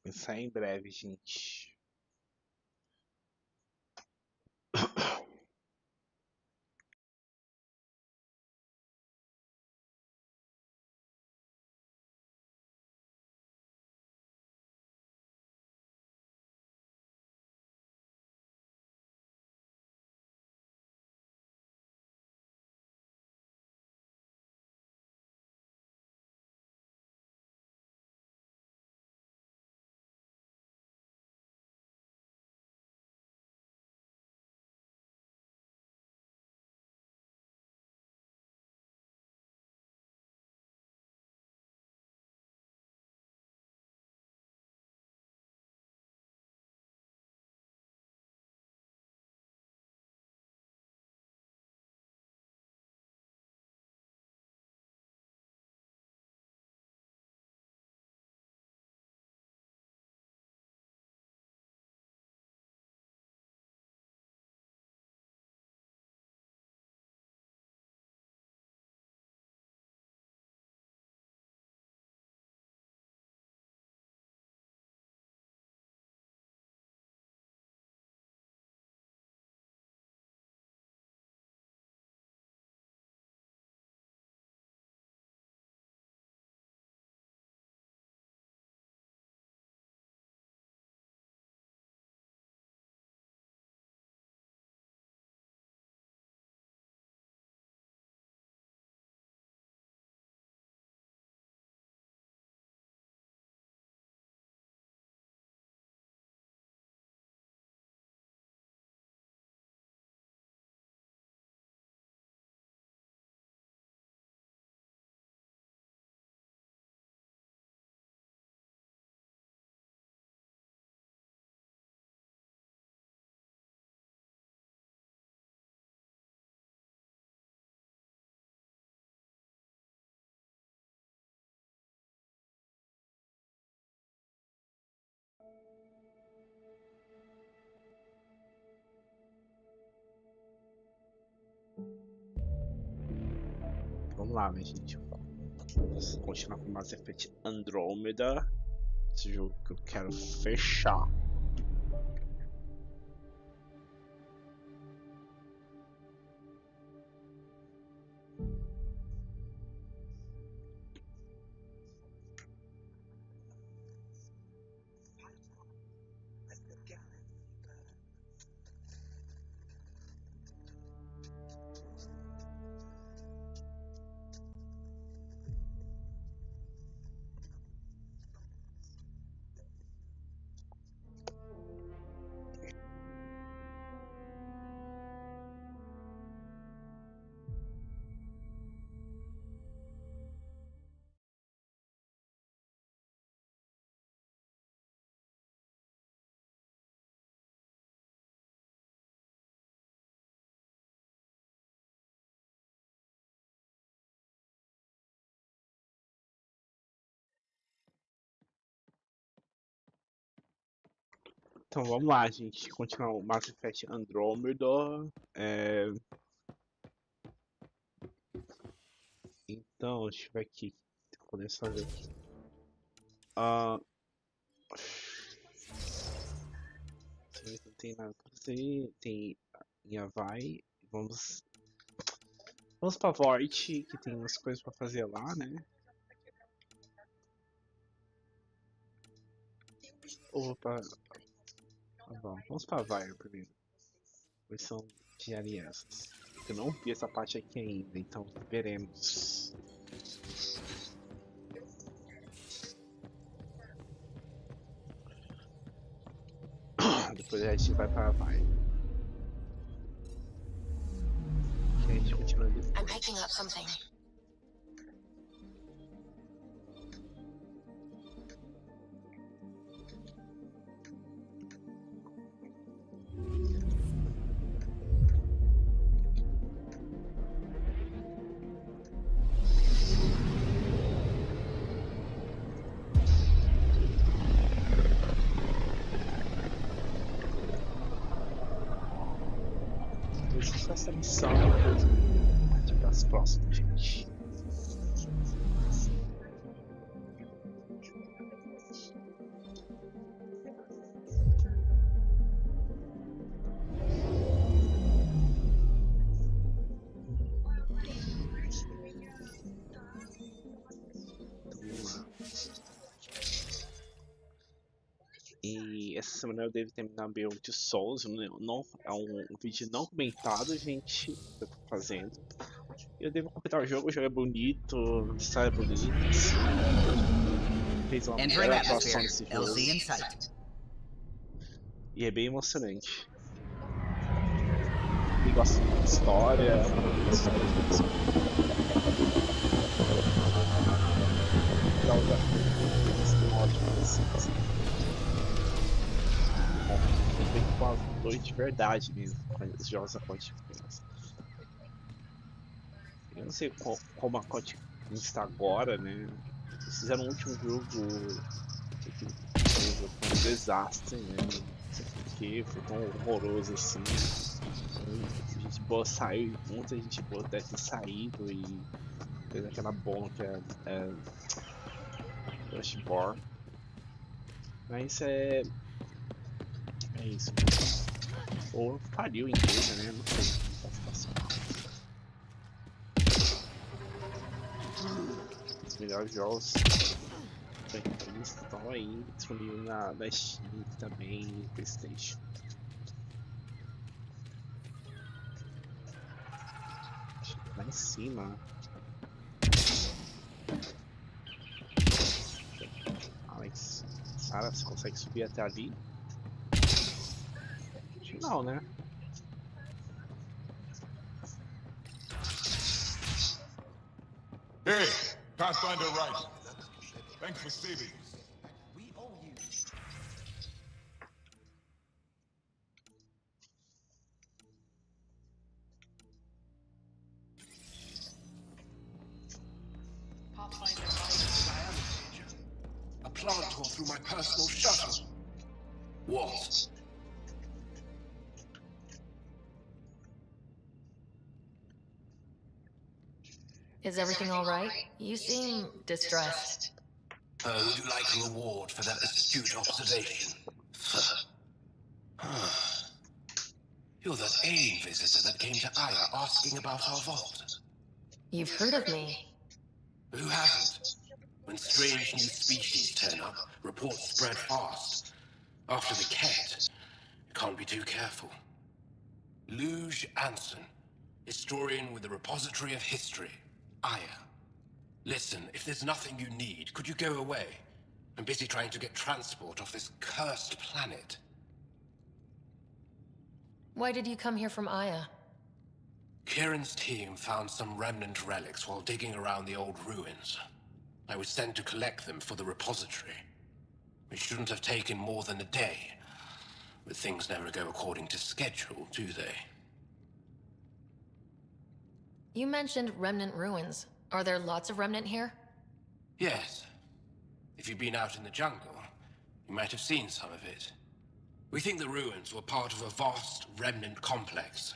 Vai sair em breve, gente. Vamos lá, minha gente. Vamos continuar com Mass Effect Andromeda. Esse jogo que eu quero fechar. Então vamos lá, gente. Continuar o Mass Effect Andromeda. É... Então, deixa eu ver aqui. Começar a ver aqui. Ah, não tem nada pra fazer. Tem em Havaí. Vamos. Vamos pra Void, que tem umas coisas pra fazer lá, né? Ou pra. Ah, vamos pra Havaí primeiro. Missão de alianças. Eu não vi essa parte aqui ainda, então veremos. Depois a gente vai pra Havaí. Que a gente continua ali. I'm picking up something. Deixa essa missão depois partir pras próximas, gente. semana eu devo terminar meu de Souls. Não, é um vídeo não comentado, gente. Que eu tô fazendo. Eu devo completar o jogo é bonito, história bonita, assim. Fez uma bela atuação nesse jogo. E é bem emocionante. E gosto de história, tem com a noite de verdade mesmo, com os jogos da Quantic Dreams. Eu não sei como a Quantic Dreams está agora, né? Eles fizeram o último jogo, foi um desastre, né? Não sei porque foi tão horroroso assim. Gente boa saiu, muita gente boa deve ter saído e fez aquela bomba que é Rush Bar. Mas é isso. Ou faliu a empresa, né? Não sei qual a situação. Os melhores jogos franquias estão aí disponíveis na Steam também no PlayStation. Lá em cima. Alex, Sarah, você consegue subir até ali? Não, né? Hey, Pathfinder right. Thanks for saving us. We owe you. Pathfinder right. I am in danger. A plant tore through my personal shuttle. What? Is everything all right? You seem distressed. Would you like a reward for that astute observation? You're that alien visitor that came to Aya asking about our vault. You've heard of me. Who hasn't? When strange new species turn up, reports spread fast. After the Ket, you can't be too careful. Luge Anson, historian with the Repository of History, Aya. Listen, if there's nothing you need, could you go away? I'm busy trying to get transport off this cursed planet. Why did you come here from Aya? Kieran's team found some remnant relics while digging around the old ruins. I was sent to collect them for the repository. It shouldn't have taken more than a day. But things never go according to schedule, do they? You mentioned remnant ruins. Are there lots of remnant here? Yes. If you've been out in the jungle, you might have seen some of it. We think the ruins were part of a vast remnant complex.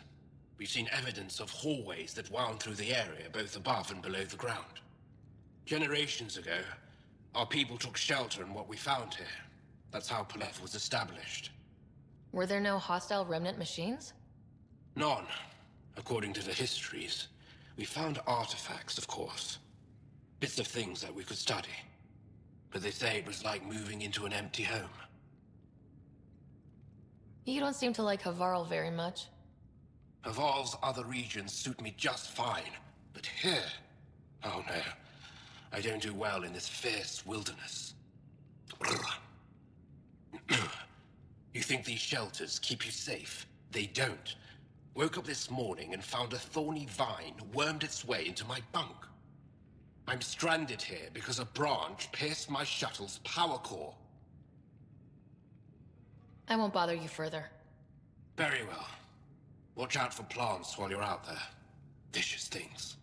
We've seen evidence of hallways that wound through the area, both above and below the ground. Generations ago, our people took shelter in what we found here. That's how Palef was established. Were there no hostile remnant machines? None, according to the histories. We found artifacts, of course. Bits of things that we could study. But they say it was like moving into an empty home. You don't seem to like Havarl very much. Havarl's other regions suit me just fine. But here... oh no. I don't do well in this fierce wilderness. You think these shelters keep you safe? They don't. Woke up this morning and found a thorny vine wormed its way into my bunk. I'm stranded here because a branch pierced my shuttle's power core. I won't bother you further. Very well. Watch out for plants while you're out there. Vicious things.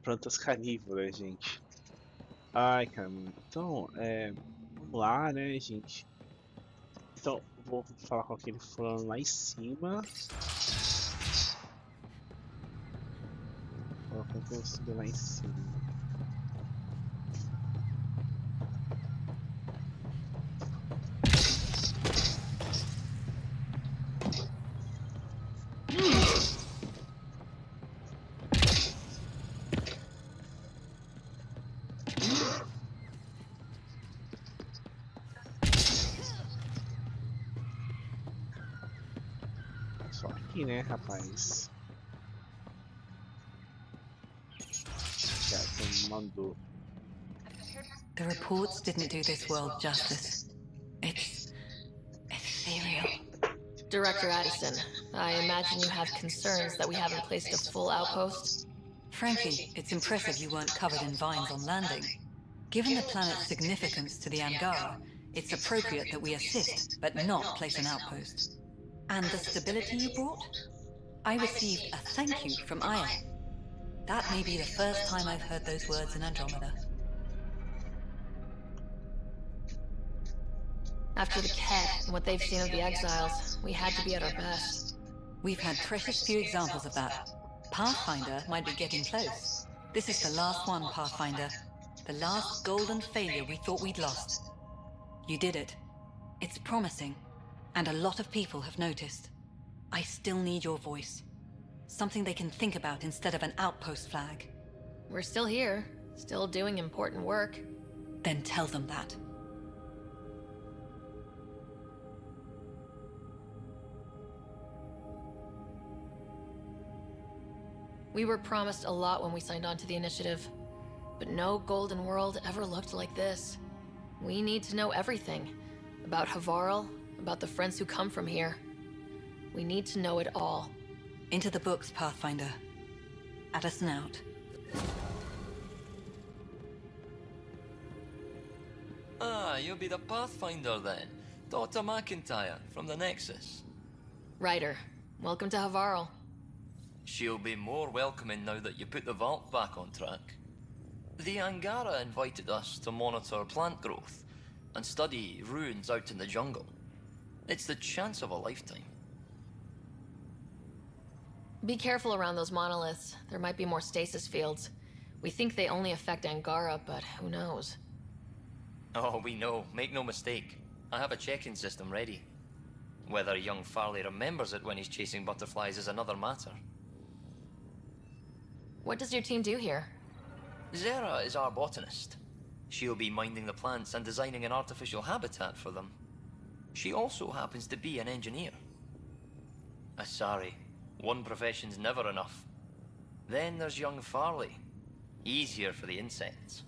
Plantas carnívoras, gente. Ai, caramba. Então, vamos lá, né, gente? Então, vou falar com aquele fulano lá em cima. Como que eu vou subir lá em cima? Só aqui, né, rapaz? Já você me mandou. The reports didn't do this world justice. It's ethereal. Director Addison, I imagine you have concerns that we haven't placed a full outpost? Frankly, it's impressive you weren't covered in vines on landing. Given the planet's significance to the Angara, it's appropriate that we assist, but not place an outpost. And the stability you brought? I received a thank you from Aya. That may be the first time I've heard those words in Andromeda. After the Ket and what they've seen of the exiles, we had to be at our best. We've had precious few examples of that. Pathfinder might be getting close. This is the last one, Pathfinder. The last golden failure we thought we'd lost. You did it. It's promising. And a lot of people have noticed. I still need your voice. Something they can think about instead of an outpost flag. We're still here, still doing important work. Then tell them that. We were promised a lot when we signed on to the initiative, but no golden world ever looked like this. We need to know everything. About Havarl, about the friends who come from here. We need to know it all. Into the books, Pathfinder. Addison out. Ah, you'll be the Pathfinder then. Dr. McIntyre from the Nexus. Ryder, welcome to Havarl. She'll be more welcoming now that you put the vault back on track. The Angara invited us to monitor plant growth and study ruins out in the jungle. It's the chance of a lifetime. Be careful around those monoliths. There might be more stasis fields. We think they only affect Angara, but who knows? Oh, we know. Make no mistake. I have a check-in system ready. Whether young Farley remembers it when he's chasing butterflies is another matter. What does your team do here? Zera is our botanist. She'll be minding the plants and designing an artificial habitat for them. She also happens to be an engineer. Sorry, one profession's never enough. Then there's young Farley. Easier for the insects.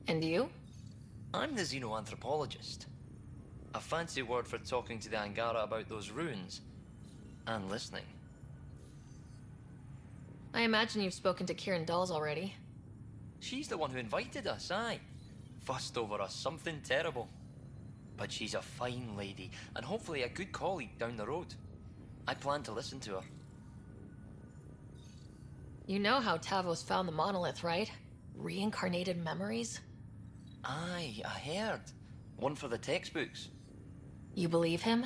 And you? I'm the xenoanthropologist. A fancy word for talking to the Angara about those ruins. And listening. I imagine you've spoken to Kieran Dawes already. She's the one who invited us, aye. Fussed over us something terrible. But she's a fine lady, and hopefully a good colleague down the road. I plan to listen to her. You know how Tavos found the monolith, right? Reincarnated memories? Aye, I heard. One for the textbooks. You believe him?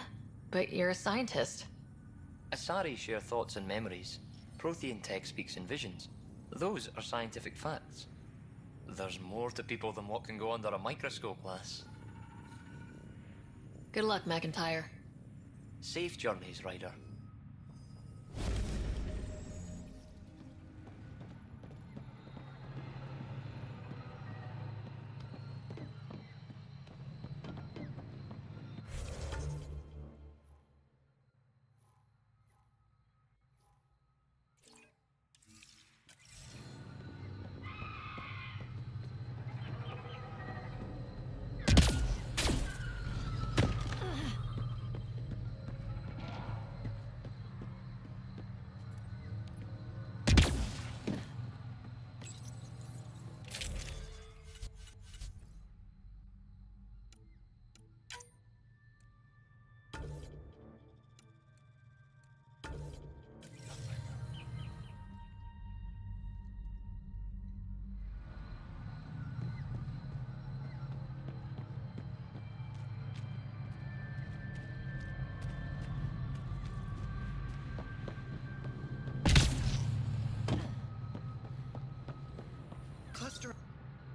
But you're a scientist. Asari share thoughts and memories. Prothean tech speaks in visions. Those are scientific facts. There's more to people than what can go under a microscope, lass. Good luck, McIntyre. Safe journeys, Ryder.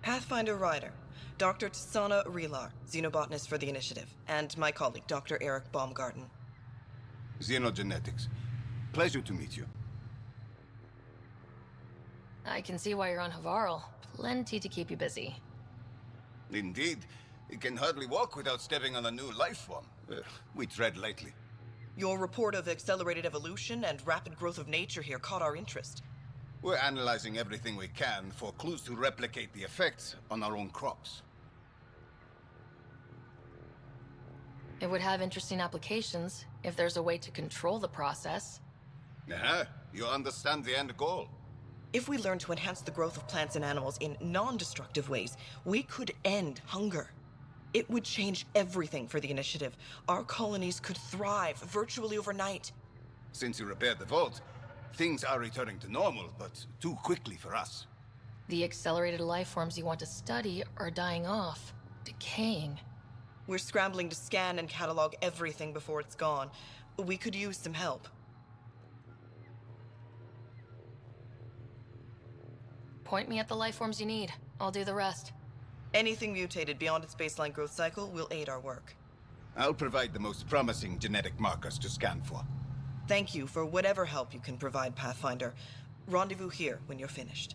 Pathfinder Ryder, Dr. Tsana Relar, xenobotanist for the Initiative, and my colleague, Dr. Eric Baumgarten. Xenogenetics. Pleasure to meet you. I can see why you're on Havarl. Plenty to keep you busy. Indeed. You can hardly walk without stepping on a new life form. We tread lightly. Your report of accelerated evolution and rapid growth of nature here caught our interest. We're analyzing everything we can for clues to replicate the effects on our own crops. It would have interesting applications if there's a way to control the process. You understand the end goal. If we learn to enhance the growth of plants and animals in non-destructive ways, we could end hunger. It would change everything for the initiative. Our colonies could thrive virtually overnight. Since you repaired the vault, things are returning to normal, but too quickly for us. The accelerated life forms you want to study are dying off, decaying. We're scrambling to scan and catalog everything before it's gone. We could use some help. Point me at the life forms you need. I'll do the rest. Anything mutated beyond its baseline growth cycle will aid our work. I'll provide the most promising genetic markers to scan for. Thank you for whatever help you can provide, Pathfinder. Rendezvous here when you're finished.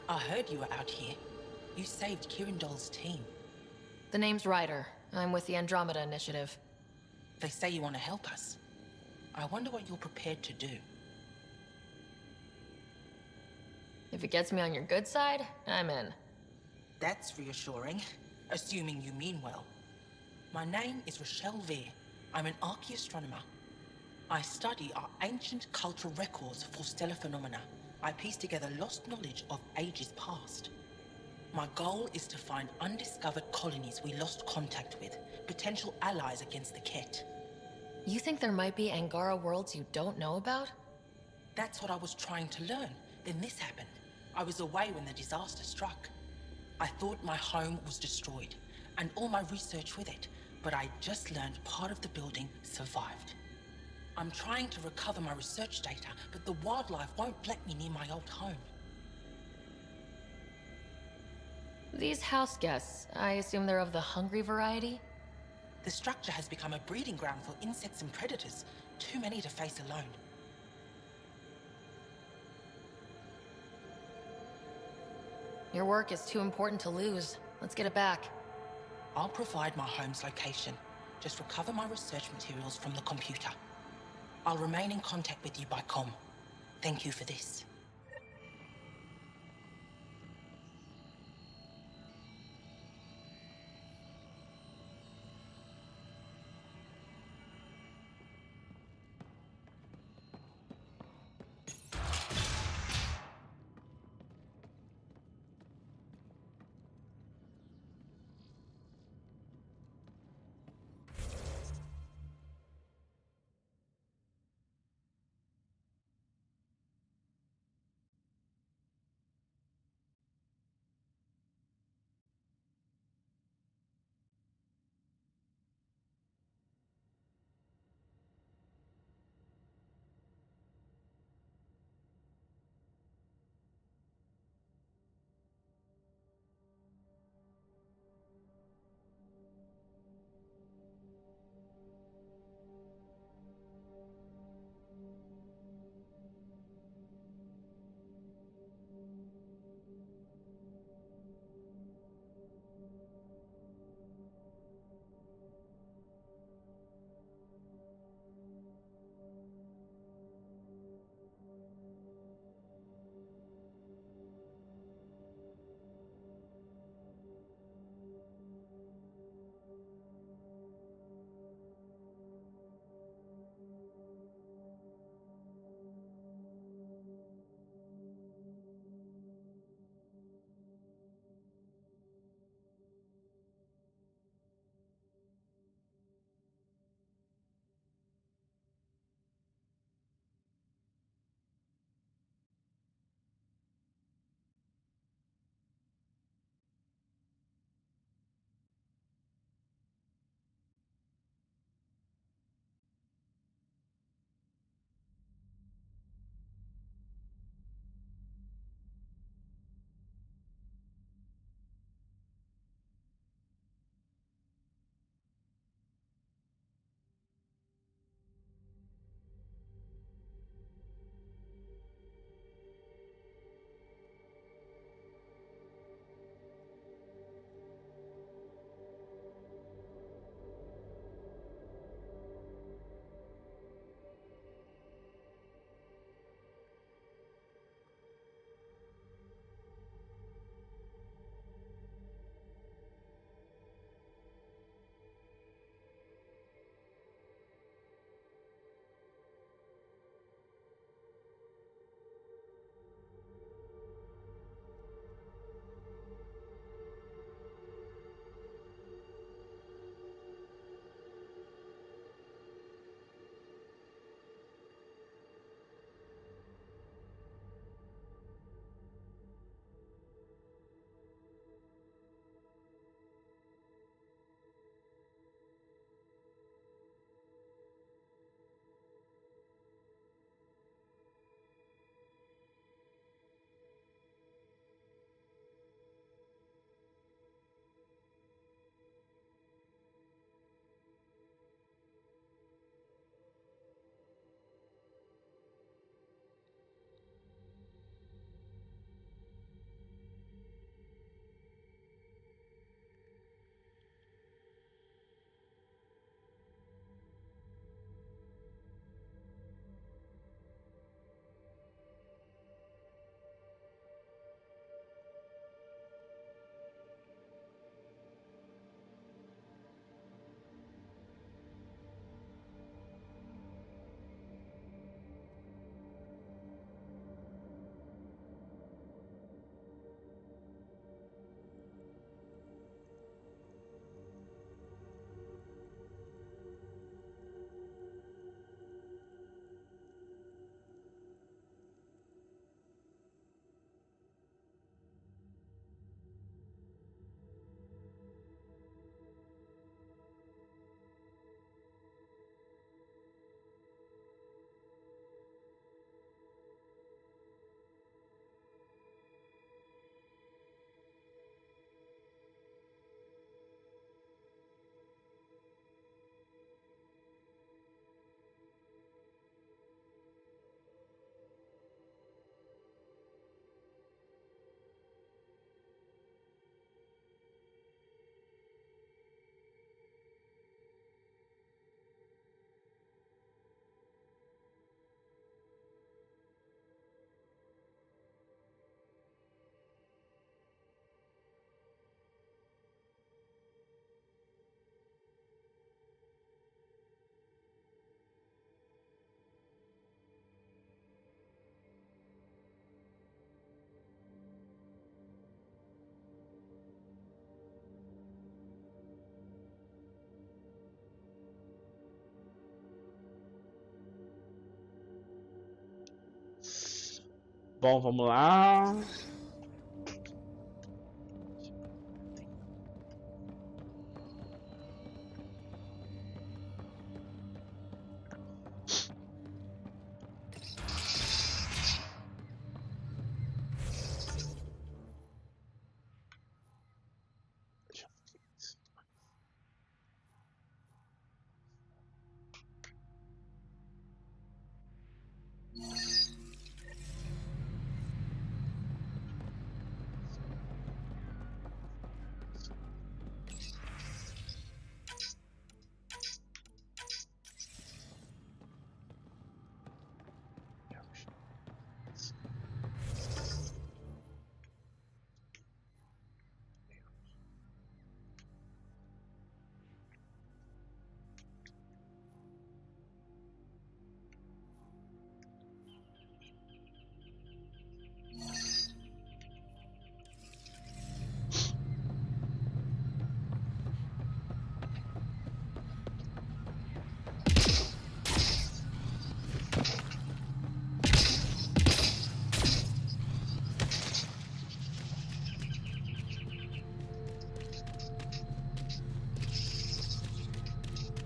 I heard you were out here. You saved Kirindol's team. The name's Ryder. I'm with the Andromeda Initiative. They say you want to help us. I wonder what you're prepared to do. If it gets me on your good side, I'm in. That's reassuring, assuming you mean well. My name is Rochelle Veer. I'm an archaeoastronomer. I study our ancient cultural records for stellar phenomena. I piece together lost knowledge of ages past. My goal is to find undiscovered colonies we lost contact with, potential allies against the Ket. You think there might be Angara worlds you don't know about? That's what I was trying to learn. Then this happened. I was away when the disaster struck. I thought my home was destroyed, and all my research with it, but I just learned part of the building survived. I'm trying to recover my research data, but the wildlife won't let me near my old home. These house guests, I assume they're of the hungry variety? The structure has become a breeding ground for insects and predators, too many to face alone. Your work is too important to lose. Let's get it back. I'll provide my home's location. Just recover my research materials from the computer. I'll remain in contact with you by comm. Thank you for this. Bom, vamos lá.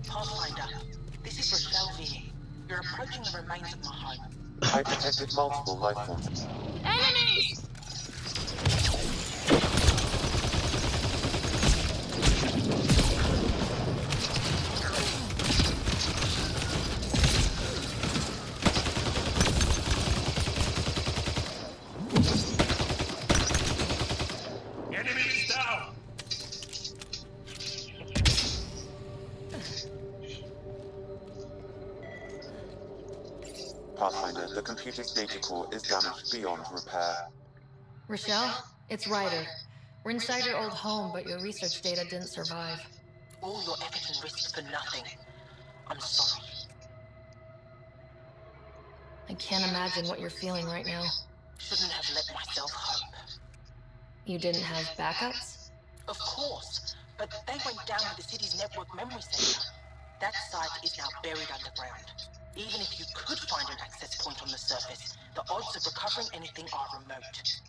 Pathfinder, this is Rochelle Veer. You're approaching the remains of my home. I detected multiple life forms. Enemies! Enemies down! Pathfinder, the computer's data core is damaged beyond repair. Rochelle, it's Ryder. We're inside your old home, but your research data didn't survive. All your effort and risk for nothing. I'm sorry. I can't imagine what you're feeling right now. Shouldn't have let myself hope. You didn't have backups? Of course, but they went down with the city's network memory center. That site is now buried underground. Even if you could find an access point on the surface, the odds of recovering anything are remote.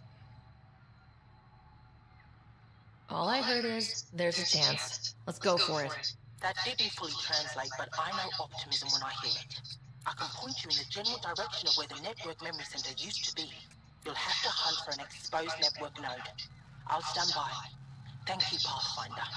All I heard is, there's a chance. Let's go for it. That didn't fully translate, but I know optimism when I hear it. I can point you in the general direction of where the network memory center used to be. You'll have to hunt for an exposed network node. I'll stand by. Thank you, Pathfinder.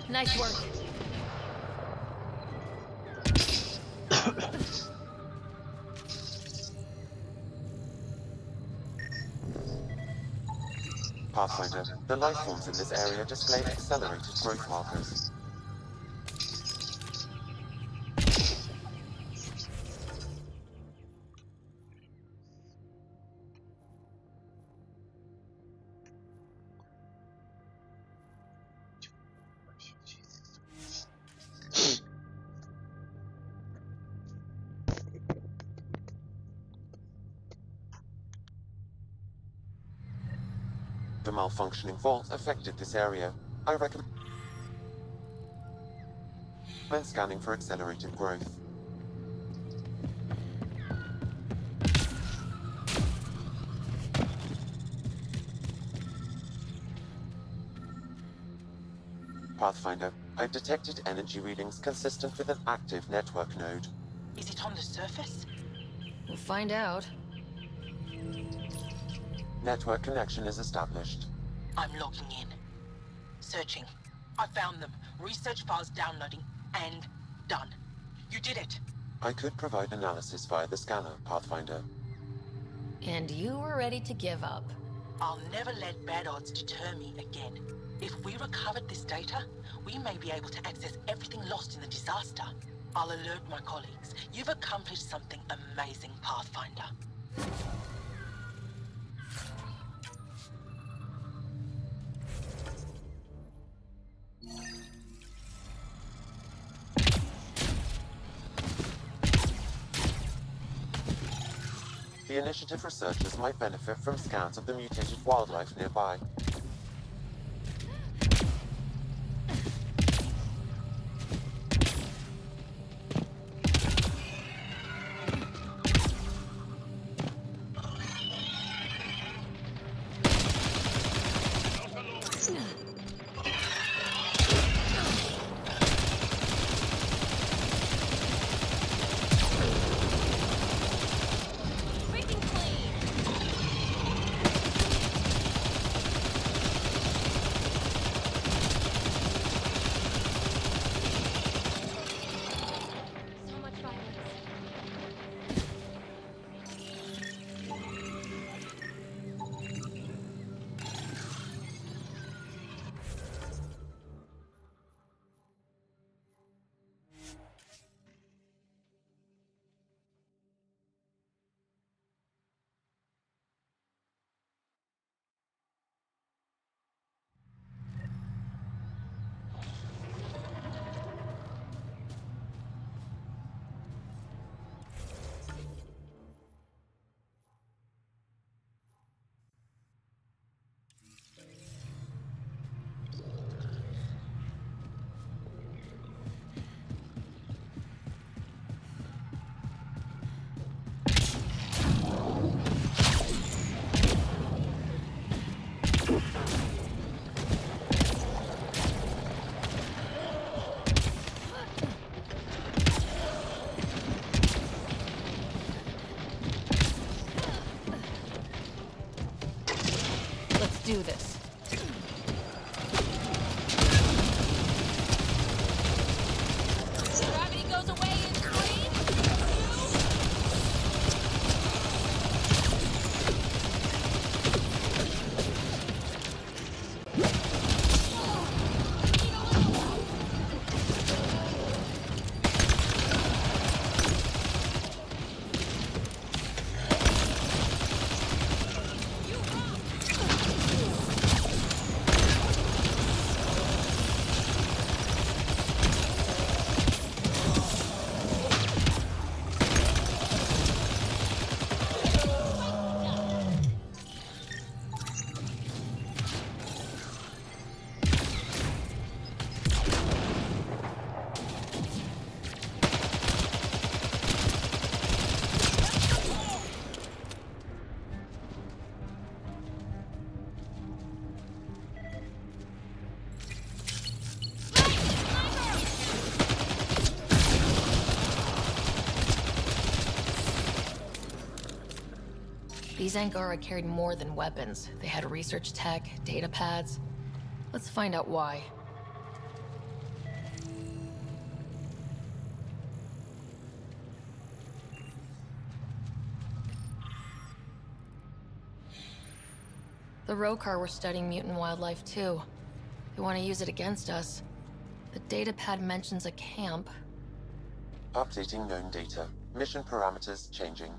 Nice work. Pathfinder, the life forms in this area display accelerated growth markers. The malfunctioning vault affected this area. I recommend scanning for accelerated growth. Pathfinder, I've detected energy readings consistent with an active network node. Is it on the surface? We'll find out. Network connection is established. I'm logging in. Searching. I found them. Research files downloading and done. You did it. I could provide analysis via the scanner, Pathfinder. And you were ready to give up. I'll never let bad odds deter me again. If we recovered this data, we may be able to access everything lost in the disaster. I'll alert my colleagues. You've accomplished something amazing, Pathfinder. The Initiative researchers might benefit from scans of the mutated wildlife nearby. Let's do this. Gravity goes away in 3, 2. These Angara carried more than weapons. They had research tech, data pads. Let's find out why. The Rokar were studying mutant wildlife too. They want to use it against us. The datapad mentions a camp. Updating known data. Mission parameters changing.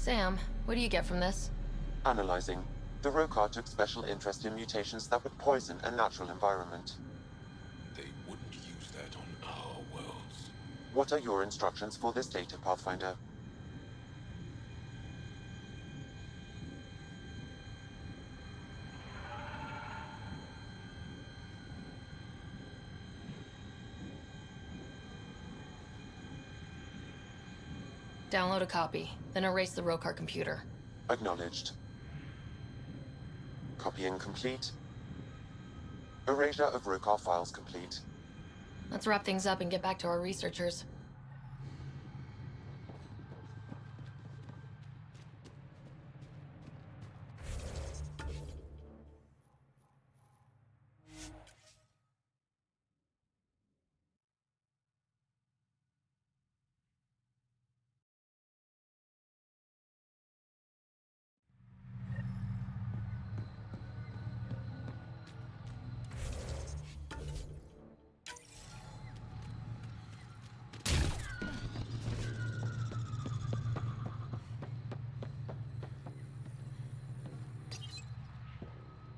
Sam, what do you get from this? Analyzing. The Rokar took special interest in mutations that would poison a natural environment. They wouldn't use that on our worlds. What are your instructions for this data, Pathfinder? Download a copy, then erase the Rokar computer. Acknowledged. Copying complete. Erasure of Rokar files complete. Let's wrap things up and get back to our researchers.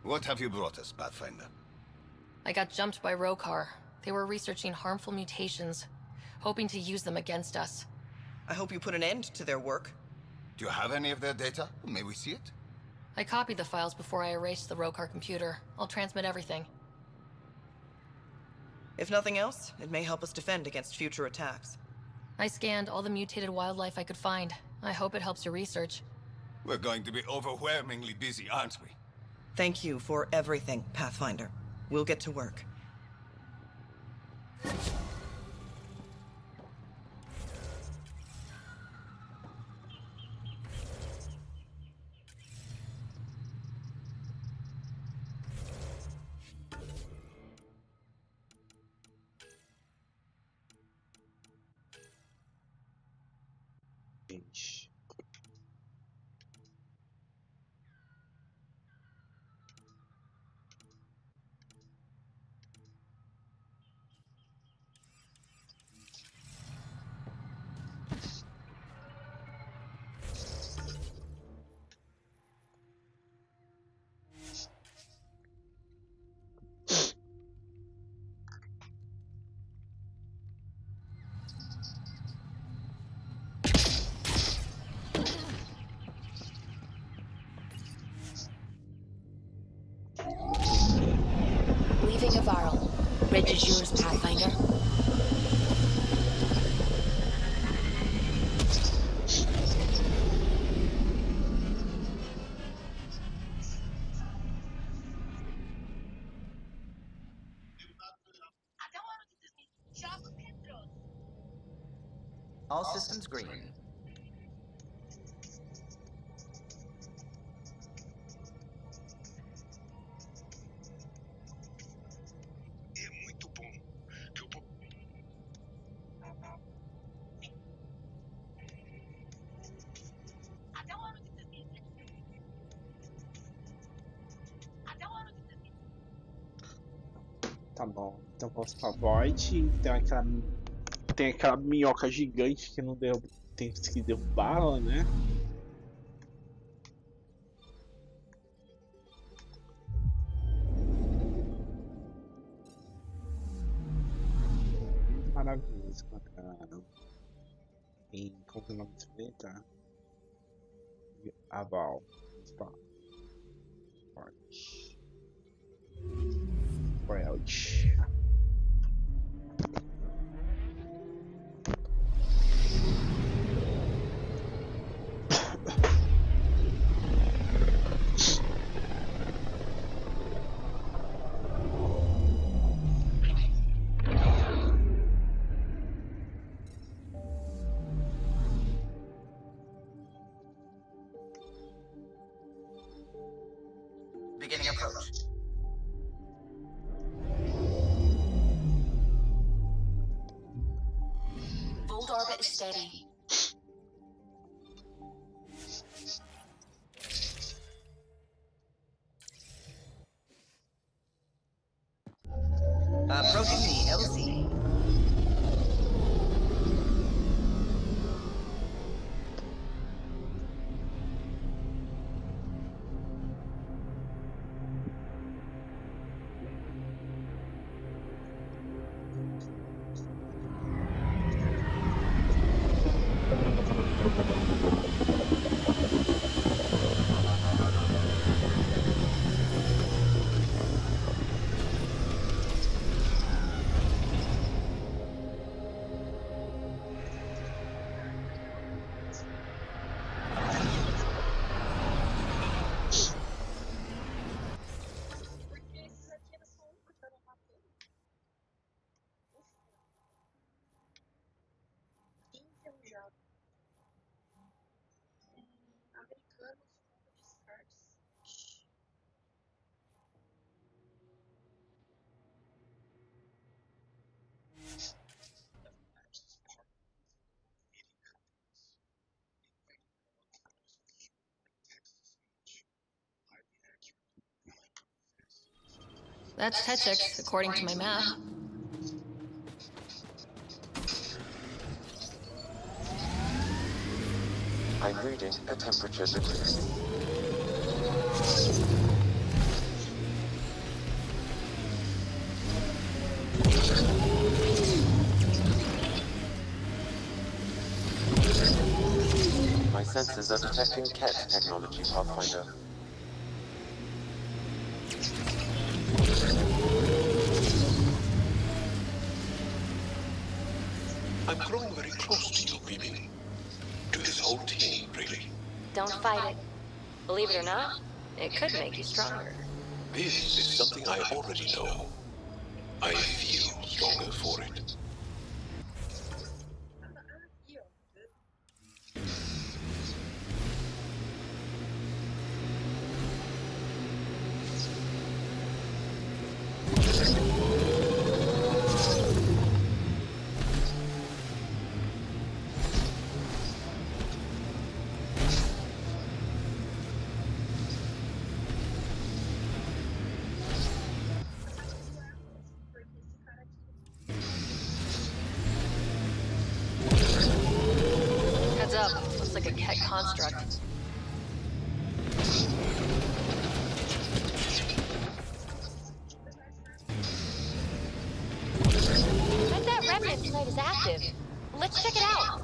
What have you brought us, Pathfinder? I got jumped by Rokar. They were researching harmful mutations, hoping to use them against us. I hope you put an end to their work. Do you have any of their data? May we see it? I copied the files before I erased the Rokar computer. I'll transmit everything. If nothing else, it may help us defend against future attacks. I scanned all the mutated wildlife I could find. I hope it helps your research. We're going to be overwhelmingly busy, aren't we? Thank you for everything, Pathfinder. We'll get to work. Gente. Leaving a Varl. Bridge is yours, Pathfinder. All systems green. Tá bom. Então vamos pra Void. Tem aquela minhoca gigante que não tem que derrubá-la, né? Maravilhoso, bacana. Em como que é o nome desse planeta? Aval. Forte. Forte. Beginning approach. Volt orbit is steady. Approaching the LZ. That's Hetchix, according to my map. I'm reading a temperature decrease. My sensors are detecting KET technology, Pathfinder. I'm growing very close to you, BB. To this whole team, really. Don't fight it. Believe it or not, it could make you stronger. This is something I already know. I feel stronger for it. Heads up, looks like a Ket construct. Bet that remnant tonight is active. Let's check it out.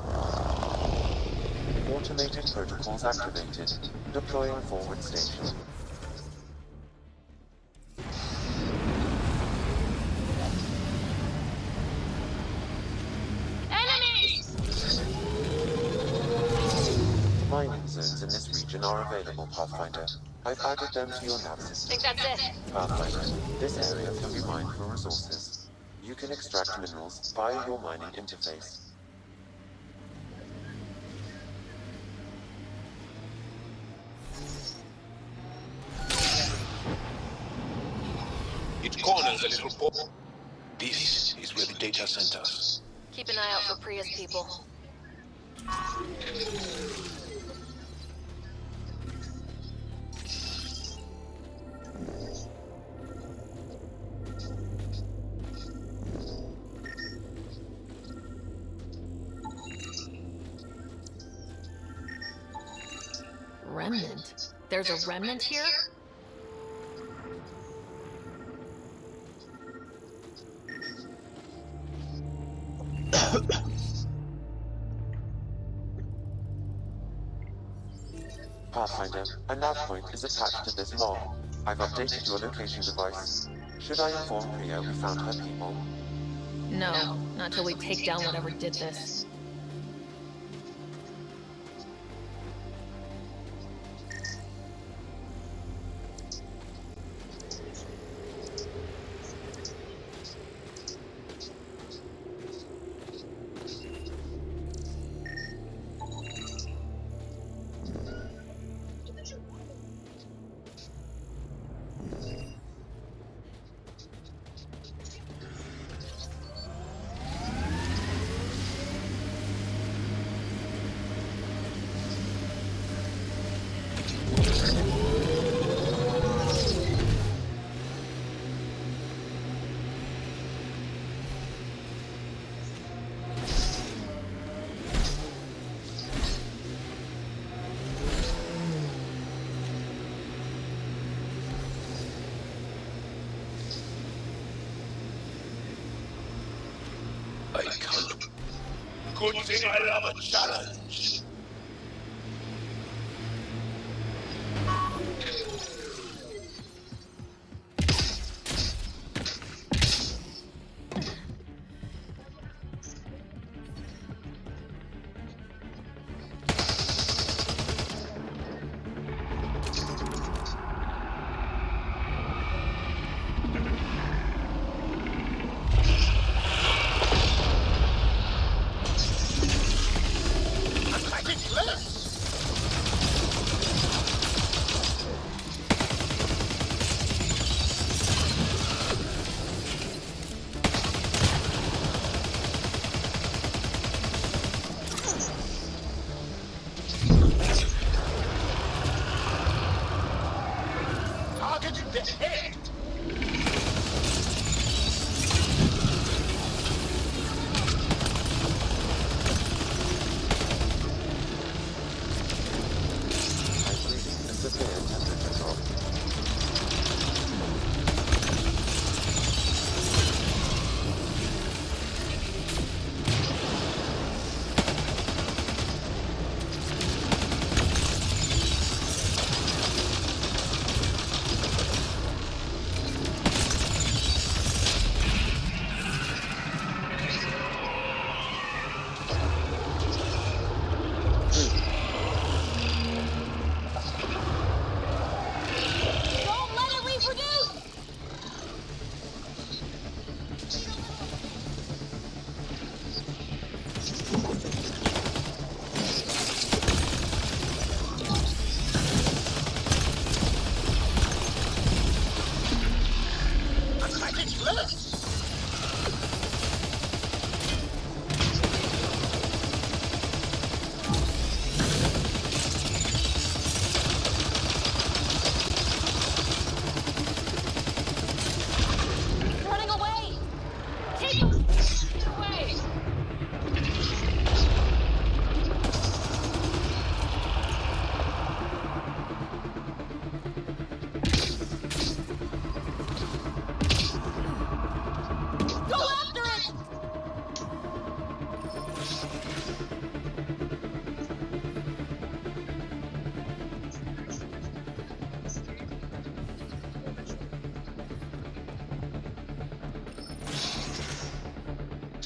Automated protocols activated. Deploying forward station. Mining zones in this region are available, Pathfinder. I've added them to your nav system. Think that's it. Pathfinder, this area can be mined for resources. You can extract minerals via your mining interface. It corners a little port. This is where the data centers. Keep an eye out for Priya's people. Remnant? There's a remnant here? Pathfinder, a nav point is attached to this mob. I've updated your location device. Should I inform Priya we found her people? No, not till we take down whatever did this. I can't. Good thing I love a challenge.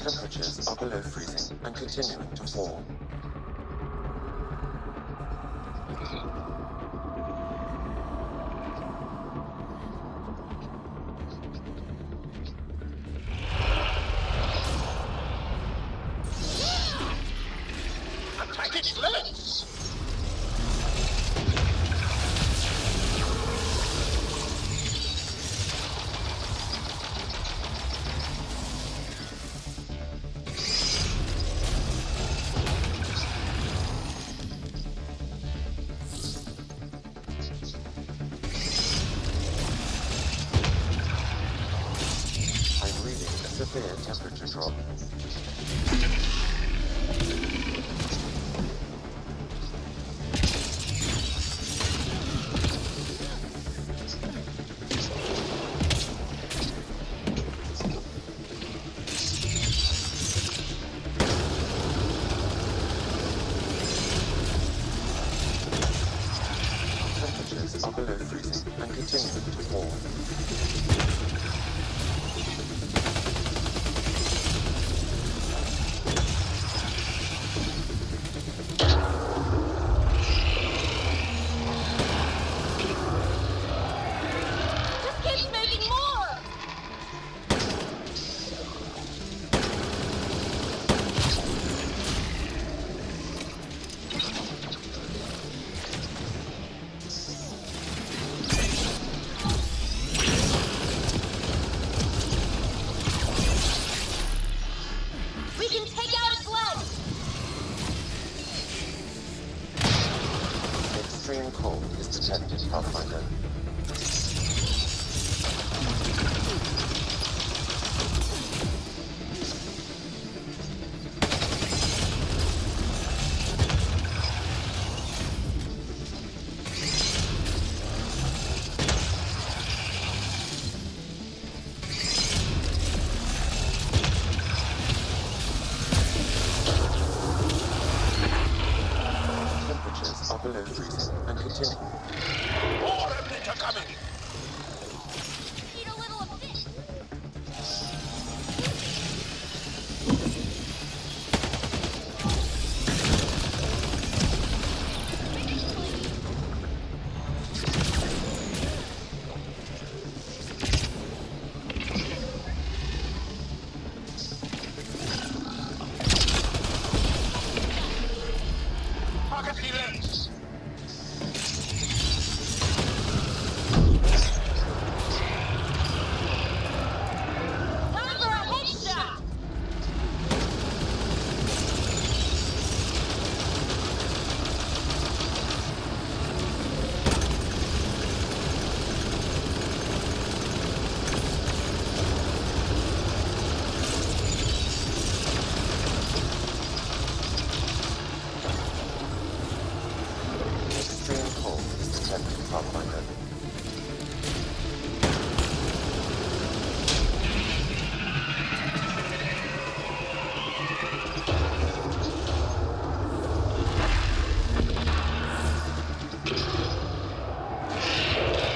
Temperatures are below freezing and continuing to fall. Attack its legs! I'm reading a severe temperature drop. Temperatures are below freezing and continuing to fall. Just keeps making more! We can take out its legs! Extreme cold is detected, Pathfinder. Temperatures are below freezing and continue. More remnant are coming! Eat a little of this! Pocket the lens! Time for a headshot! Extreme cold is detected, Pathfinder.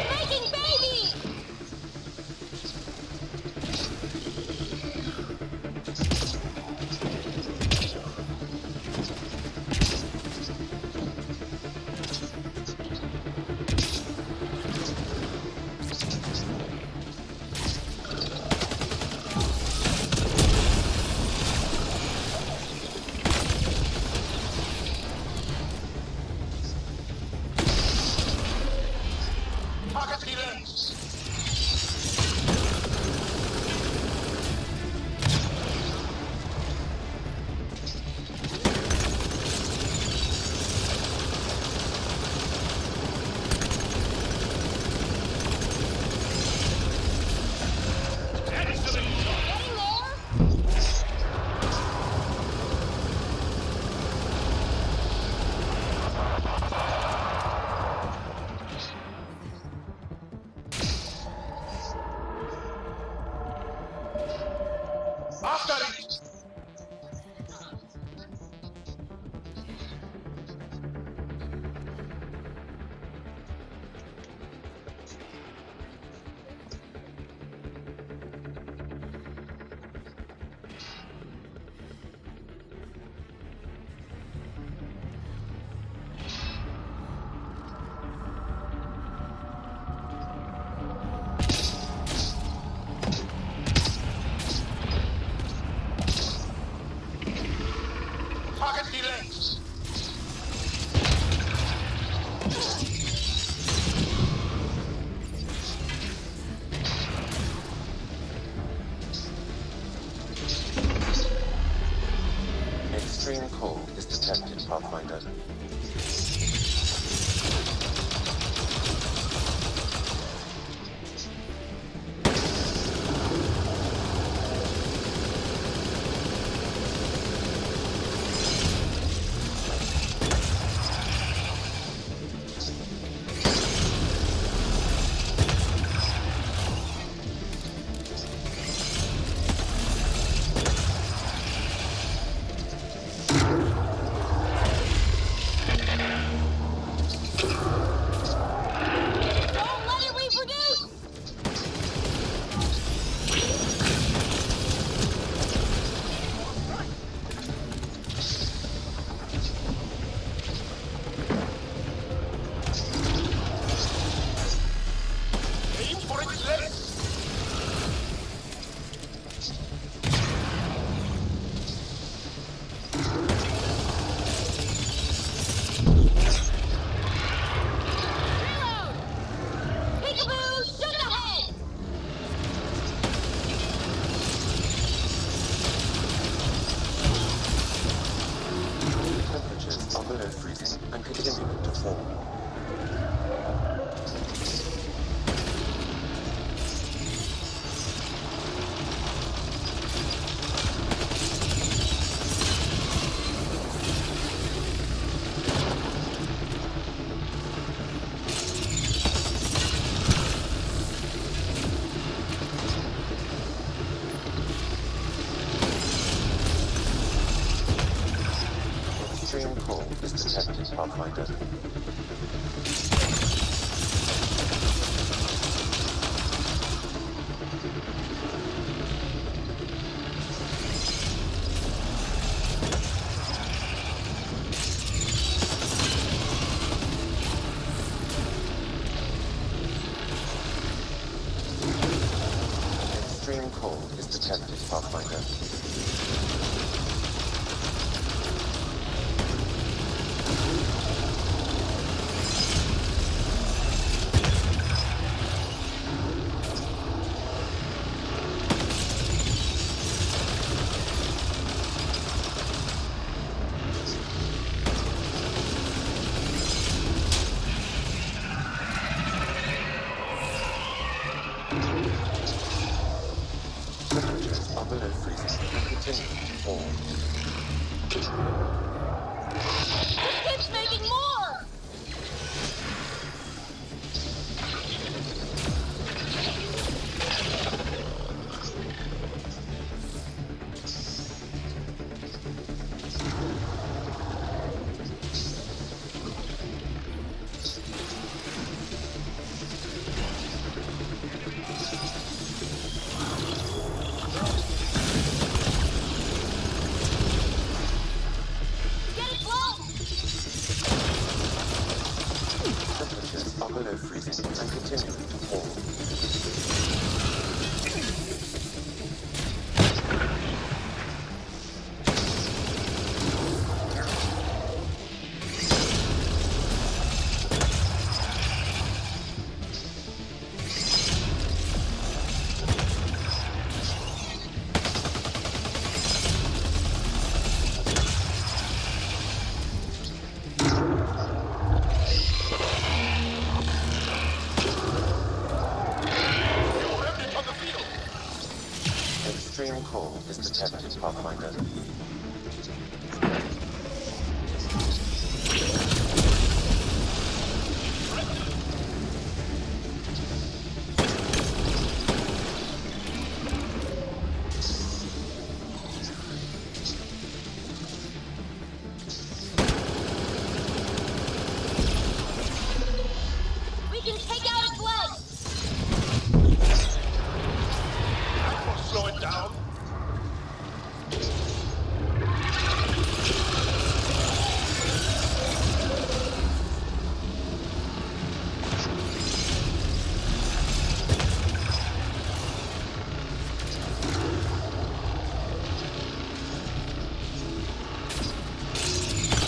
Making babies! Pocket the lens! Excellent! Getting there? Pathfinder. Extreme cold is detected, Pathfinder. Temperatures are below freezing and continue to fall. It's making more! Temperatures are below freezing and continuing to fall. Extreme cold is detected, Pathfinder. We can take out its legs! Slow it down.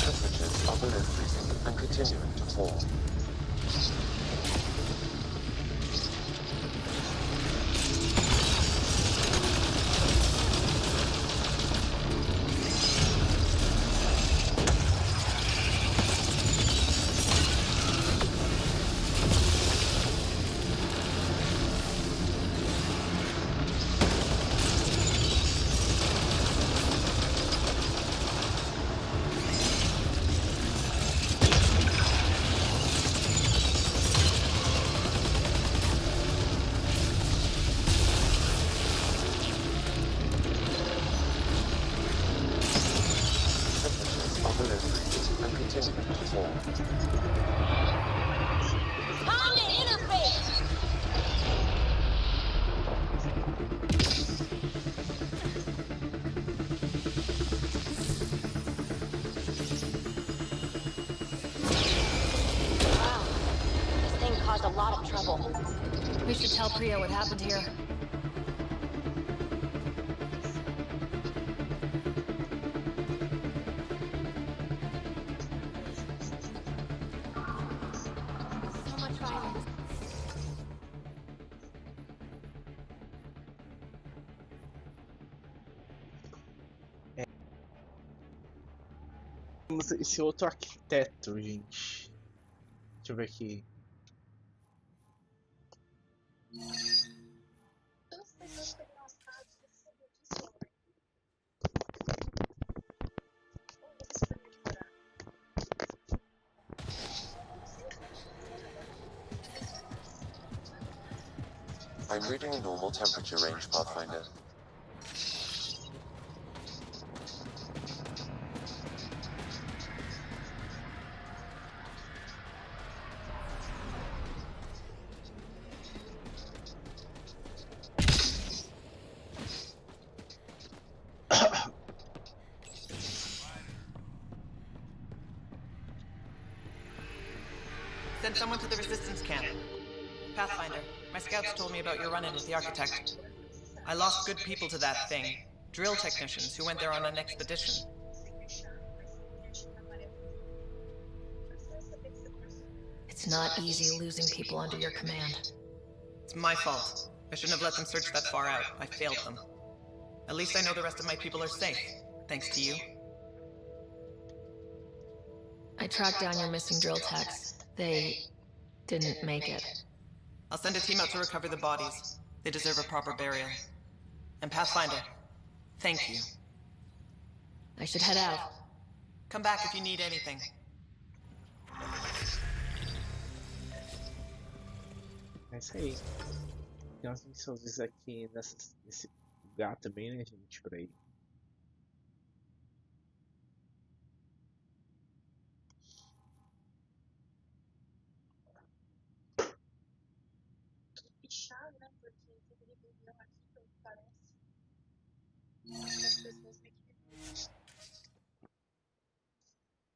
Temperatures are below freezing and continuing to fall. Temperatures are below freezing and continuing to fall. Time to interface! Wow. This thing caused a lot of trouble. We should tell Priya what happened here. So much violence. Temos esse outro arquiteto, gente. Deixa eu ver aqui. I'm reading a normal temperature range, Pathfinder. someone to the resistance camp. Pathfinder, my scouts told me about your run-in with the architect. I lost good people to that thing. Drill technicians who went there on an expedition. It's not easy losing people under your command. It's my fault. I shouldn't have let them search that far out. I failed them. At least I know the rest of my people are safe, thanks to you. I tracked down your missing drill techs. They didn't make it. I'll send a team out to recover the bodies. They deserve a proper burial. And Pathfinder, thank you. I should head out. Come back if you need anything. É isso aí. Tem umas missões aqui nesse lugar também, né, gente? Por aí. Fechado, né? Porque teve rebelião aqui, pelo que parece. Acho que as pessoas têm que.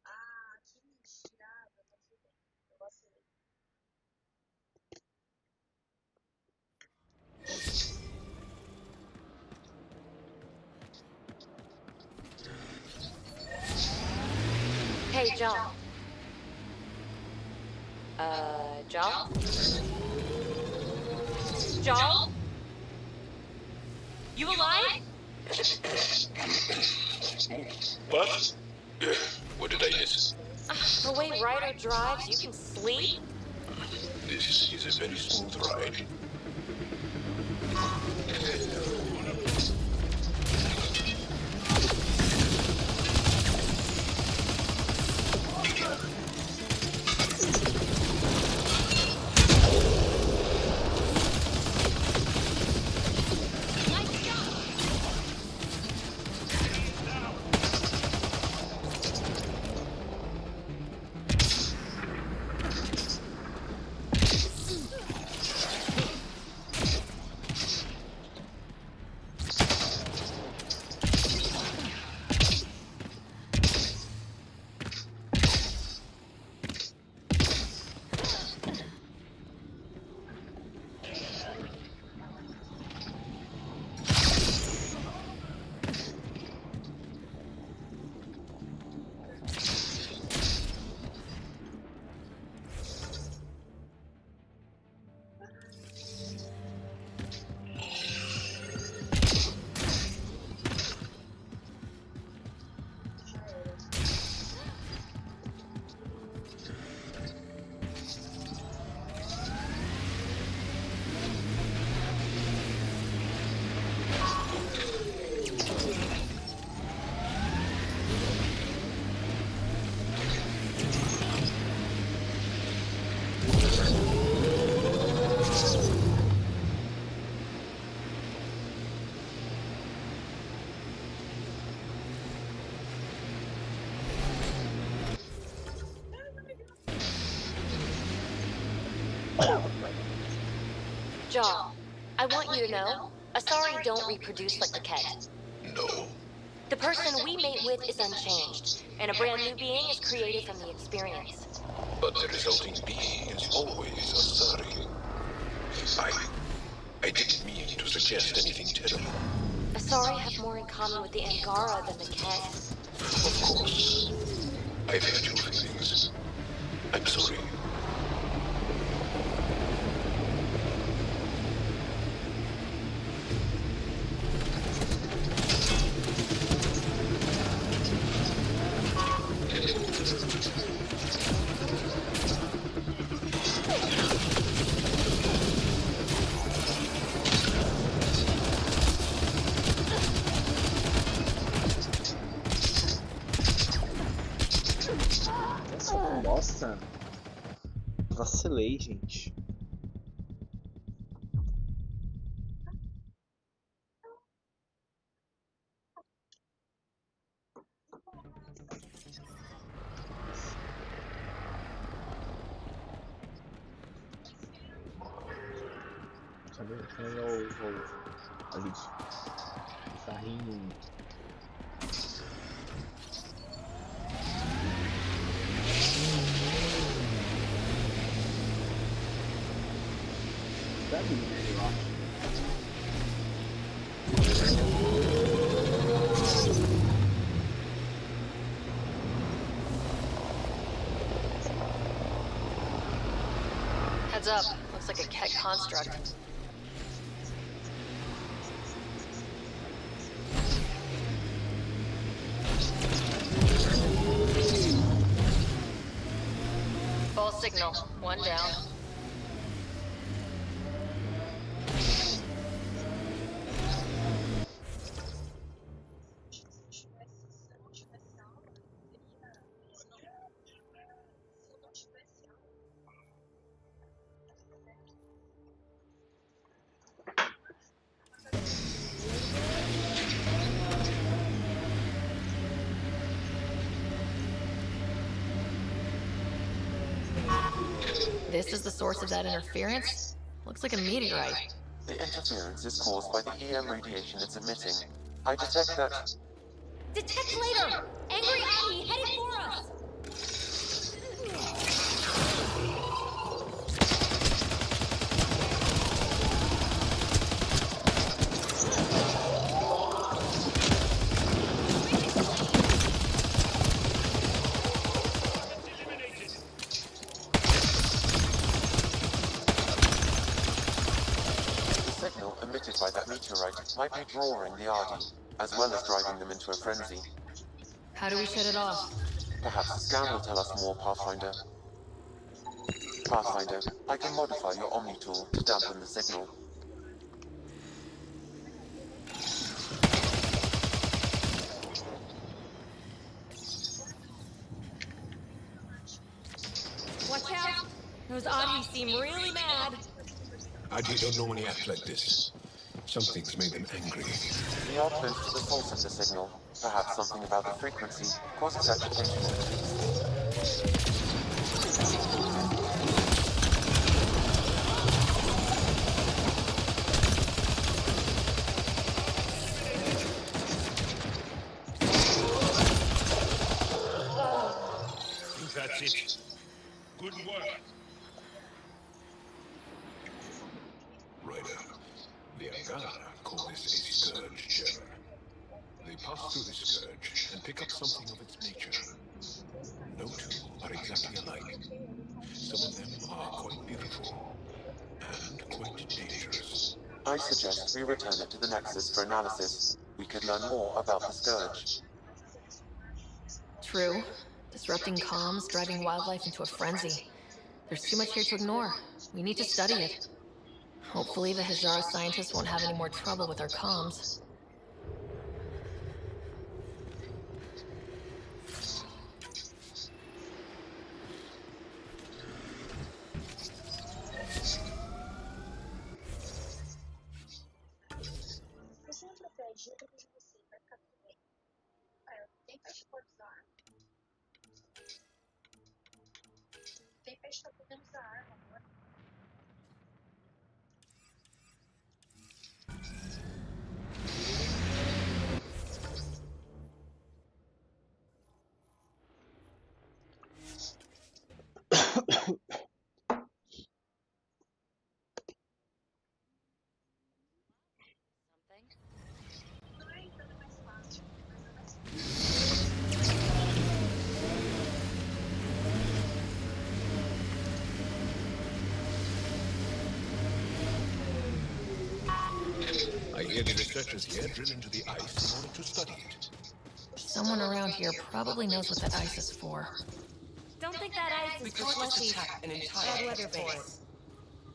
Ah, que mentira, mas tudo bem. Eu vacilei. Hey, John. John? John? You alive? What? What did I miss? The way Ryder drives, you can sleep? This is a very smooth ride. John, I want you to know, Asari don't reproduce like the Ket. No. The person we mate with is unchanged, and a brand new being is created from the experience. But the resulting being is always Asari. I didn't mean to suggest anything terrible. Asari have more in common with the Angara than the Ket. Of course. I've hurt your feelings. I'm sorry. Nossa, vacilei, gente. Cadê o ali? Carrinho. That'd be really awesome. Heads up. Looks like a Ket construct. False signal. One down. This is the source of that interference? Looks like a meteorite. The interference is caused by the EM radiation it's emitting. I detect that... Detect later! Angry Addie headed for us! The signal emitted by that meteorite might be drawing the Ardi, as well as driving them into a frenzy. How do we shut it off? Perhaps the scan will tell us more, Pathfinder. Pathfinder, I can modify your Omni tool to dampen the signal. Watch out! Those Audis seem really mad. Adi don't normally act like this. Something's made them angry. We are close to the source of the signal. Perhaps something about the frequency causes agitation in the beast. That's it. Good work. Rider, the Angara call this a scourge gem. They pass through the scourge and pick up something of its nature. No two are exactly alike. Some of them are quite beautiful and quite dangerous. I suggest we return it to the Nexus for analysis. We could learn more about the scourge. True. Disrupting comms, driving wildlife into a frenzy. There's too much here to ignore. We need to study it. Hopefully the Hajara scientists won't have any more trouble with our comms. Você não protege tudo de você, vai ficar tudo bem. Tem peixe pode usar. Tem peixe tá podendo usar arma agora. I hear the researchers here drill into the ice in order to study it. Someone around here probably knows what that ice is for. Don't think that ice We is can't for just slushy. attack an Bad entire weather for it. base.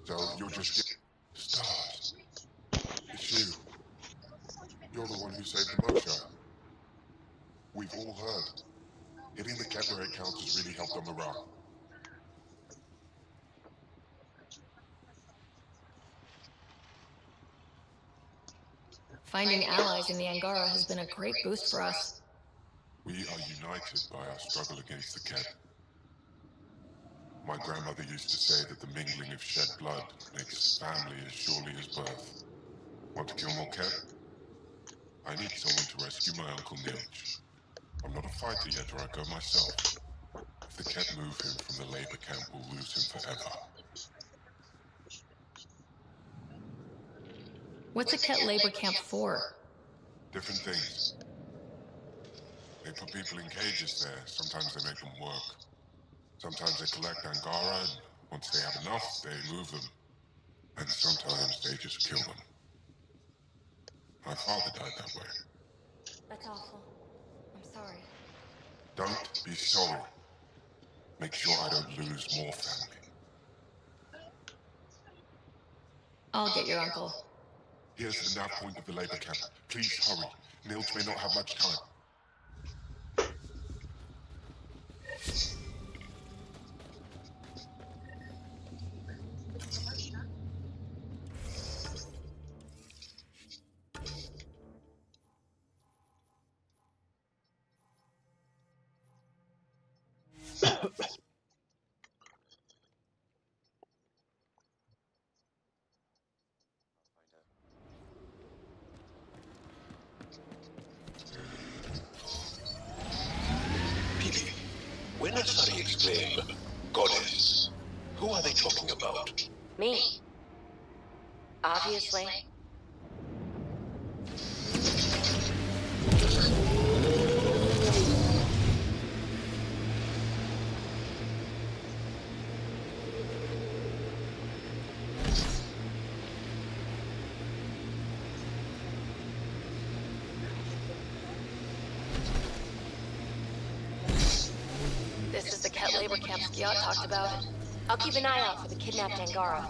So you'll just get stars. It's you. You're the one who saved the mugshot. We've all heard. Hitting the cat where it counts has really helped our morale. Finding allies in the Angara has been a great boost for us. We are united by our struggle against the cat. My grandmother used to say that the mingling of shed blood makes family as surely as birth. Want to kill more cat? I need someone to rescue my Uncle Nilch. I'm not a fighter yet, or I go myself. If the cat move him from the labor camp, we'll lose him forever. What's a Ket labor camp for? Different things. They put people in cages there. Sometimes they make them work. Sometimes they collect Angara, and once they have enough, they move them. And sometimes they just kill them. My father died that way. That's awful. I'm sorry. Don't be sorry. Make sure I don't lose more family. I'll get your uncle. Here's the nav point of the labor camp. Please hurry. Nils may not have much time. Peepee, when Asari exclaim, "Goddess," who are they talking about? Me. Obviously. This is the Ket labor camp Skiot talked about. I'll keep an eye out for the kidnapped Angara.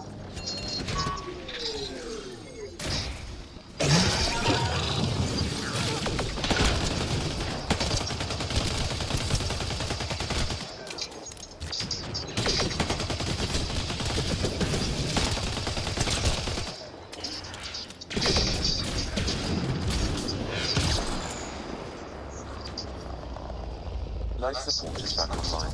Life support is back online.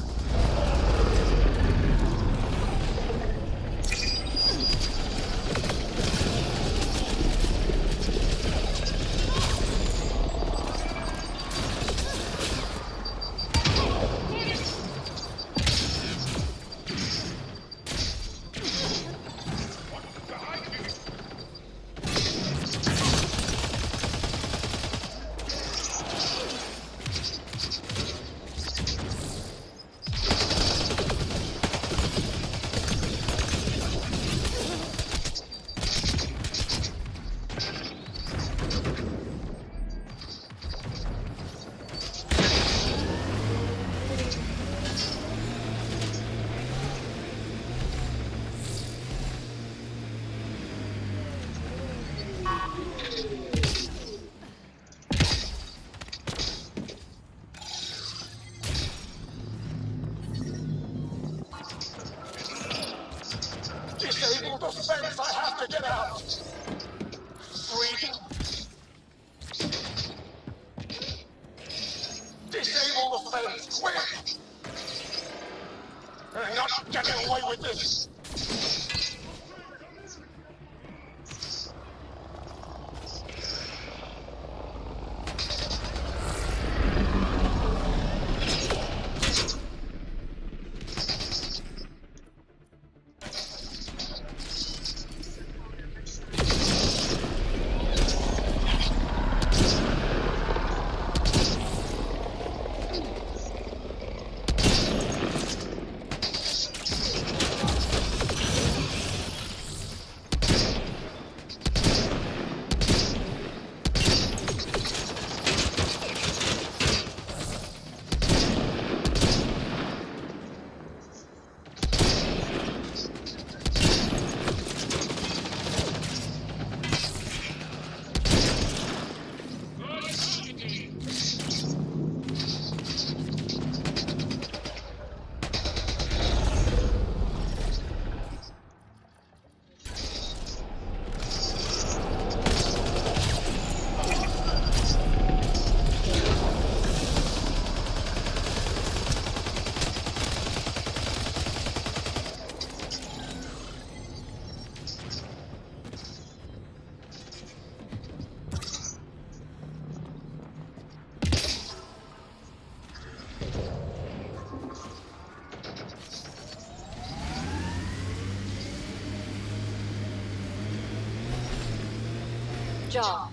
Jaw,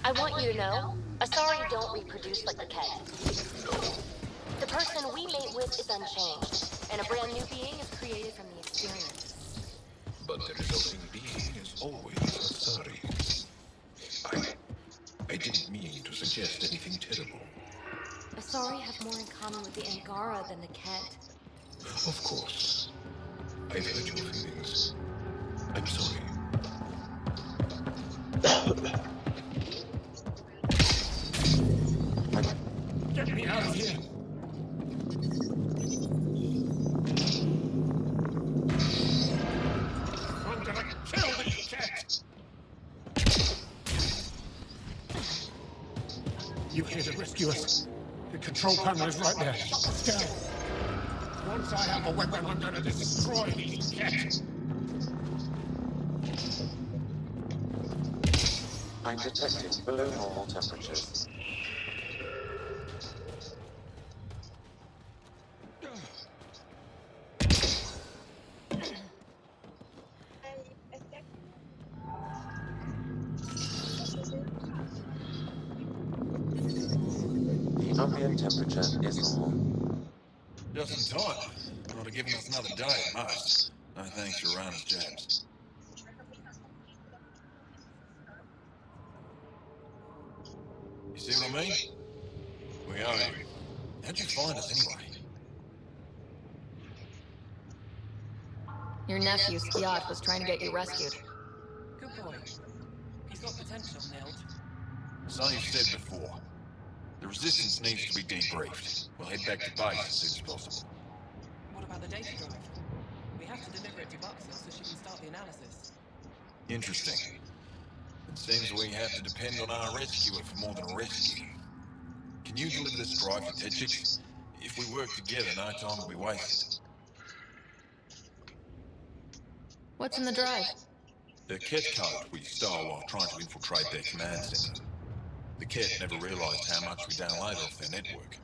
I want you to know, Asari don't reproduce like the Ket. The person we mate with is unchanged, and a brand new being is created from the experience. But the resulting being is always Asari. I didn't mean to suggest anything terrible. Asari have more in common with the Angara than the Ket. Of course. I've hurt your feelings. I'm sorry. Get me out of here! I'm gonna kill this cat! You here to rescue us? The control panel is right there. Let's go. Once I have a weapon, I'm gonna destroy these cats. I'm detecting below normal temperatures. The ambient temperature is normal. Just in time. They would have given us another day at most. No thanks to Rana's jabs. You see what I mean? We owe you. How'd you find us anyway? Your nephew, Skiat, was trying to get you rescued. Good boy. He's got potential, Nild. So you've said before. The Resistance needs to be debriefed. We'll head back to base as soon as possible. What about the data drive? We have to deliver it to Buxel so she can start the analysis. Interesting. It seems we have to depend on our rescuer for more than a rescue. Can you deliver this drive to Tetchix? If we work together, no time will be wasted. What's in the drive? The Ket code we stole while trying to infiltrate their command center. The Ket never realized how much we downloaded off their network.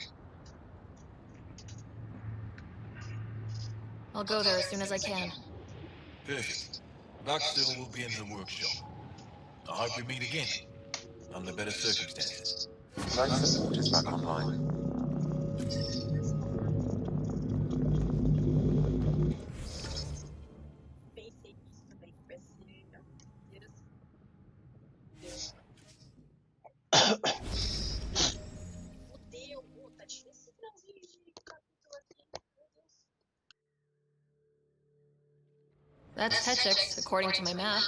I'll go there as soon as I can. Perfect. Buxel will be in the workshop. I hope we meet again. Under better circumstances. Life support is back online. That's Tetchix, according to my map.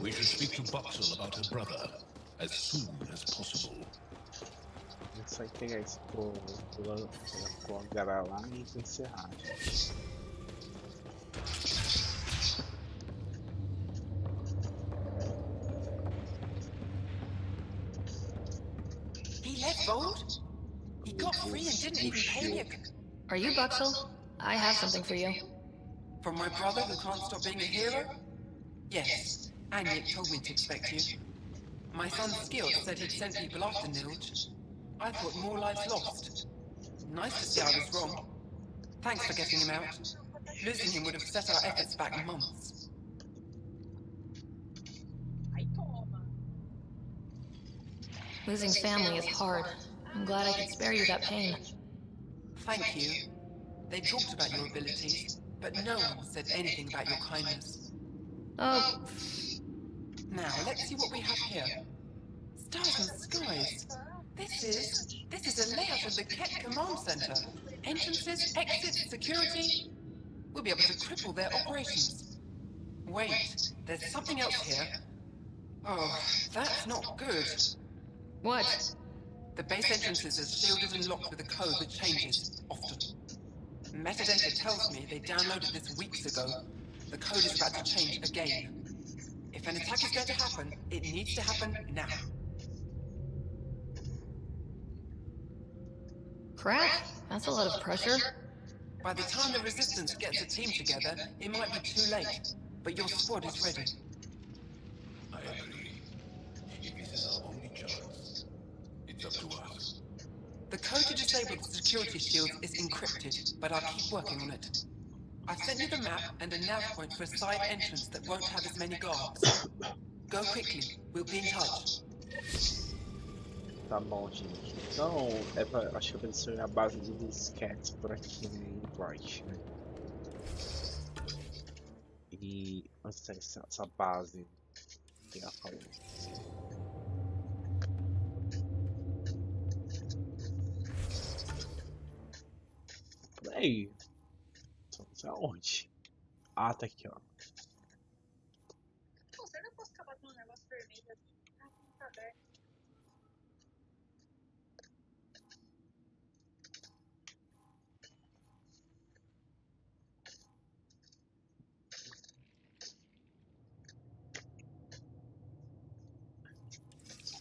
We should speak to Buxel about her brother as soon as possible. Isso aí pegar esse colocar lá e encerrar. He left Bold? He got free and didn't even pay me a... Are you Buxel? I have something for you. From my brother who can't stop being a hero? Yes, Agnick told me to expect you. My son Skill said he'd sent people after Nilge. I thought more lives lost. Nice to see I was wrong. Thanks for getting him out. Losing him would have set our efforts back months. Losing family is hard. I'm glad I could spare you that pain. Thank you. They talked about your abilities, but no one said anything about your kindness. Oh. Now, let's see what we have here. Stars and skies. This is a layout of the Ket Command Center. Entrances, exits, security. We'll be able to cripple their operations. Wait, there's something else here. Oh, that's not good. What? The base entrances are shielded and locked with a code that changes, often. Metadata tells me they downloaded this weeks ago. The code is about to change again. If an attack is going to happen, it needs to happen now. Crap, that's a lot of pressure. By the time the Resistance gets a team together, it might be too late. But your squad is ready. I agree. If this is our only chance, it's up to us. The code to disable the security shields is encrypted, but I'll keep working on it. I've sent you the map and a nav point for a side entrance that won't have as many guards. Go quickly. We'll be in touch. Tá bom, gente. Então, acho que apareceu a base dos cats por aqui, né, em Bright, né? E onde está essa base que ela falou? Por aí. Não sei aonde. Ah, tá aqui, ó. Pô, será que eu posso acabar com um negócio vermelho ali? Ah, não tá aberto.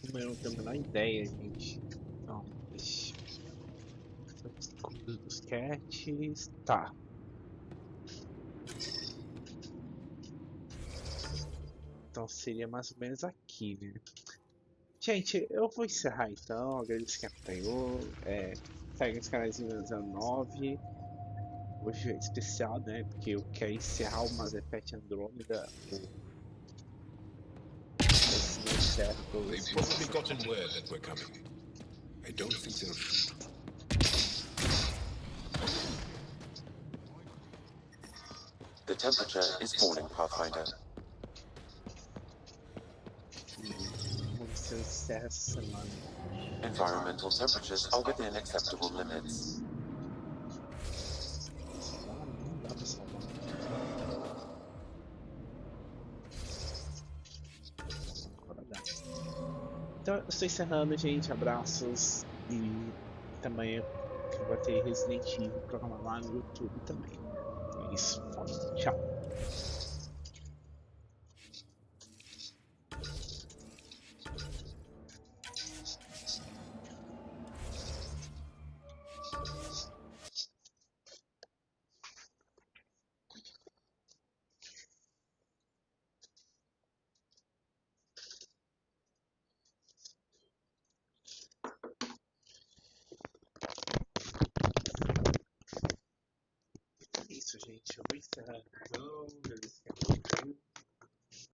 Como eu não tenho a menor ideia, gente. Então, deixa. Escudo dos cats. Tá. Então seria mais ou menos aqui, né? Gente, eu vou encerrar então. Agradeço quem acompanhou. Segue os canais em 09. Hoje é especial, né? Porque eu quero encerrar o Mass Effect Andromeda. They've probably gotten word that we're coming. I don't think they'll shoot. The temperature is falling, Pathfinder. Vamos ser encerra essa semana. Environmental temperatures are within acceptable limits. Não dá pra salvar. Agora dá. Então, eu estou encerrando, gente. Abraços. E também que vai ter Resident Evil programado lá no YouTube também. Então é isso. Falou. Tchau. É isso, gente. Eu vou encerrar então. Agradeço.